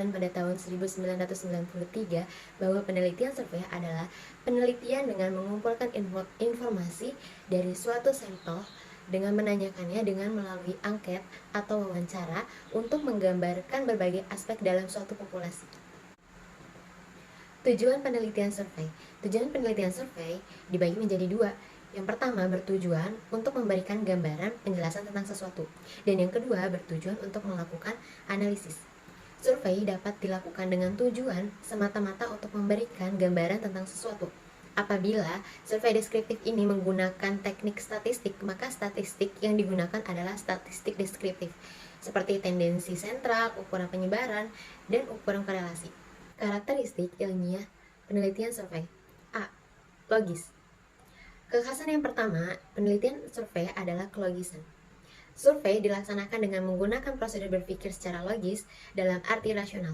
permasalahan pada tahun 1993 bahwa penelitian survei adalah penelitian dengan mengumpulkan informasi dari suatu sampel dengan menanyakannya dengan melalui angket atau wawancara untuk menggambarkan berbagai aspek dalam suatu populasi. Tujuan penelitian survei. Tujuan penelitian survei dibagi menjadi dua. Yang pertama bertujuan untuk memberikan gambaran penjelasan tentang sesuatu, dan yang kedua bertujuan untuk melakukan analisis. Survei dapat dilakukan dengan tujuan semata-mata untuk memberikan gambaran tentang sesuatu. Apabila survei deskriptif ini menggunakan teknik statistik, maka statistik yang digunakan adalah statistik deskriptif, seperti tendensi sentral, ukuran penyebaran, dan ukuran korelasi. Karakteristik ilmiah penelitian survei. A. Logis. Kekhasan yang pertama, penelitian survei adalah kelogisan. Survei dilaksanakan dengan menggunakan prosedur berpikir secara logis dalam arti rasional.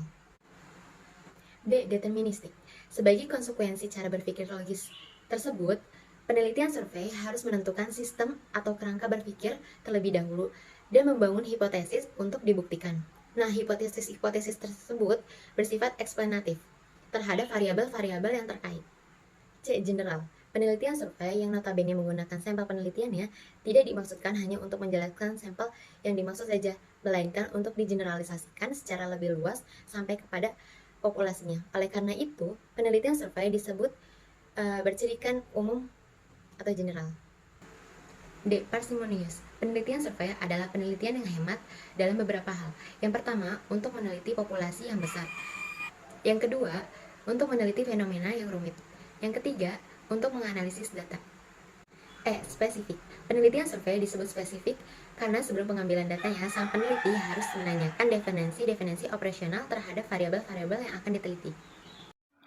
B. Deterministik. Sebagai konsekuensi cara berpikir logis tersebut, penelitian survei harus menentukan sistem atau kerangka berpikir terlebih dahulu dan membangun hipotesis untuk dibuktikan. Nah, hipotesis-hipotesis tersebut bersifat eksplanatif terhadap variabel-variabel yang terkait. C. General. Penelitian survei yang notabene menggunakan sampel penelitiannya tidak dimaksudkan hanya untuk menjelaskan sampel yang dimaksud saja, melainkan untuk digeneralisasikan secara lebih luas sampai kepada populasinya. Oleh karena itu, penelitian survei disebut bercirikan umum atau general. D. Parsimonious. Penelitian survei adalah penelitian yang hemat dalam beberapa hal. Yang pertama, untuk meneliti populasi yang besar. Yang kedua, untuk meneliti fenomena yang rumit. Yang ketiga, untuk menganalisis data. E. Spesifik. Penelitian survei disebut spesifik karena sebelum pengambilan datanya, sang peneliti harus menanyakan definisi operasional terhadap variabel-variabel yang akan diteliti.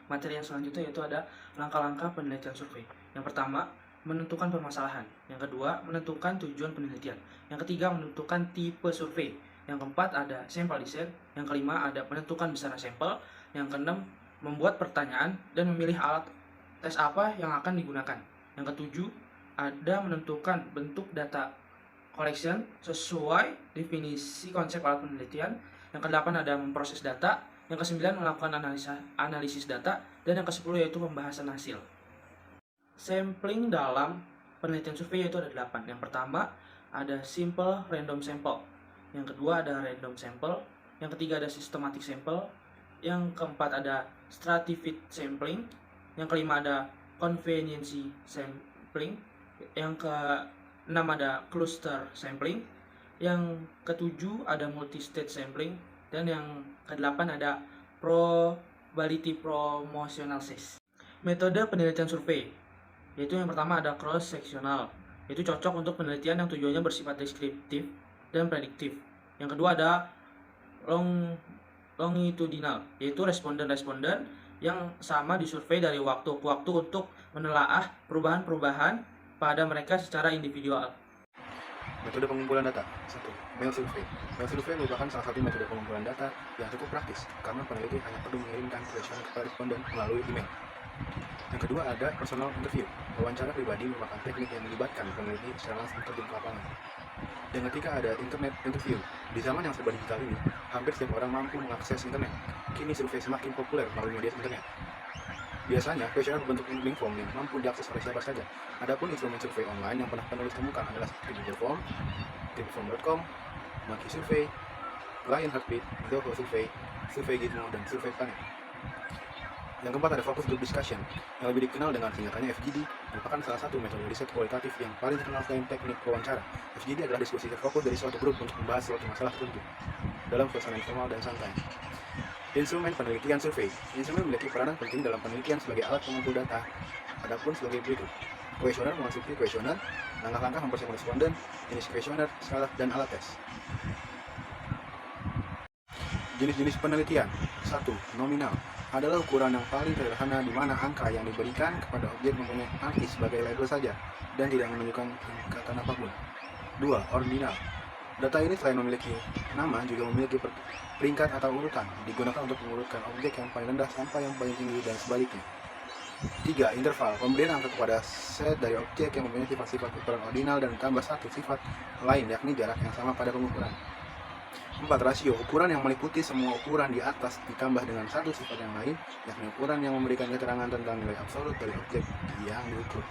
Materi yang selanjutnya yaitu ada langkah-langkah penelitian survei. Yang pertama, menentukan permasalahan. Yang kedua, menentukan tujuan penelitian. Yang ketiga, menentukan tipe survei. Yang keempat, ada sampel design. Yang kelima, ada menentukan besaran sampel. Yang keenam, membuat pertanyaan dan memilih alat tes apa yang akan digunakan. Yang ketujuh, ada menentukan bentuk data collection sesuai definisi konsep alat penelitian. Yang kedelapan, ada memproses data. Yang kesembilan, melakukan analisis data. Dan yang kesepuluh yaitu pembahasan hasil. Sampling dalam penelitian survei yaitu ada 8. Yang pertama, ada simple random sample. Yang kedua, ada random sample. Yang ketiga, ada systematic sample. Yang keempat, ada stratified sampling. Yang kelima, ada convenience sampling. Yang keenam, ada cluster sampling. Yang ketujuh, ada multi-stage sampling. Dan yang kedelapan, ada probability promotional size. Metode penelitian survei yaitu yang pertama ada cross-sectional, yaitu cocok untuk penelitian yang tujuannya bersifat deskriptif dan prediktif. Yang kedua ada longitudinal, yaitu responden-responden yang sama disurvei dari waktu ke waktu untuk menelaah perubahan-perubahan pada mereka secara individual. Metode pengumpulan data. 1. Mail survey. Mail survey merupakan salah satu metode pengumpulan data yang cukup praktis karena peneliti hanya perlu mengirimkan kuesioner kepada responden melalui email. Yang kedua ada personal interview. Wawancara pribadi merupakan teknik yang melibatkan peneliti secara langsung terjun ke lapangan. Yang ketiga ada internet interview. Di zaman yang serba digital ini, hampir setiap orang mampu mengakses internet. Kini survei semakin populer melalui media internet. Biasanya, kuesioner berbentuk link form yang mampu diakses oleh siapa saja. Adapun instrumen survei online yang pernah penulis temukan adalah seperti Google Form, tipform.com, Monkey Survey, Lion Heartbeat, Zoho Survey, Survey Gizmo, dan Survey Planet. Yang keempat ada focus group discussion, yang lebih dikenal dengan singkatannya FGD, merupakan salah satu metode riset kualitatif yang paling terkenal selain teknik wawancara. FGD adalah diskusi terfokus dari suatu grup untuk membahas suatu masalah tertentu dalam suasana informal dan santai. Instrumen penelitian survei. Instrumen memiliki peranan penting dalam penelitian sebagai alat pengumpul data. Adapun sebagai berikut: kuesioner memasuki kuesioner, langkah-langkah mempersiapkan responden, jenis kuesioner, syarat dan alat tes. Jenis-jenis penelitian. 1. Nominal adalah ukuran yang paling sederhana di mana angka yang diberikan kepada objek mempunyai arti sebagai label saja dan tidak menunjukkan tingkatan apapun. 2. Ordinal. Data ini selain memiliki nama juga memiliki peringkat atau urutan, digunakan untuk mengurutkan objek yang paling rendah sampai yang paling tinggi dan sebaliknya. 3. Interval. Pemberian angka kepada set dari objek yang mempunyai sifat-sifat ukuran ordinal dan ditambah satu sifat lain yakni jarak yang sama pada pengukuran. 4. Rasio, ukuran yang meliputi semua ukuran di atas ditambah dengan satu sifat yang lain, yakni ukuran yang memberikan keterangan tentang nilai absolut dari objek yang diukur.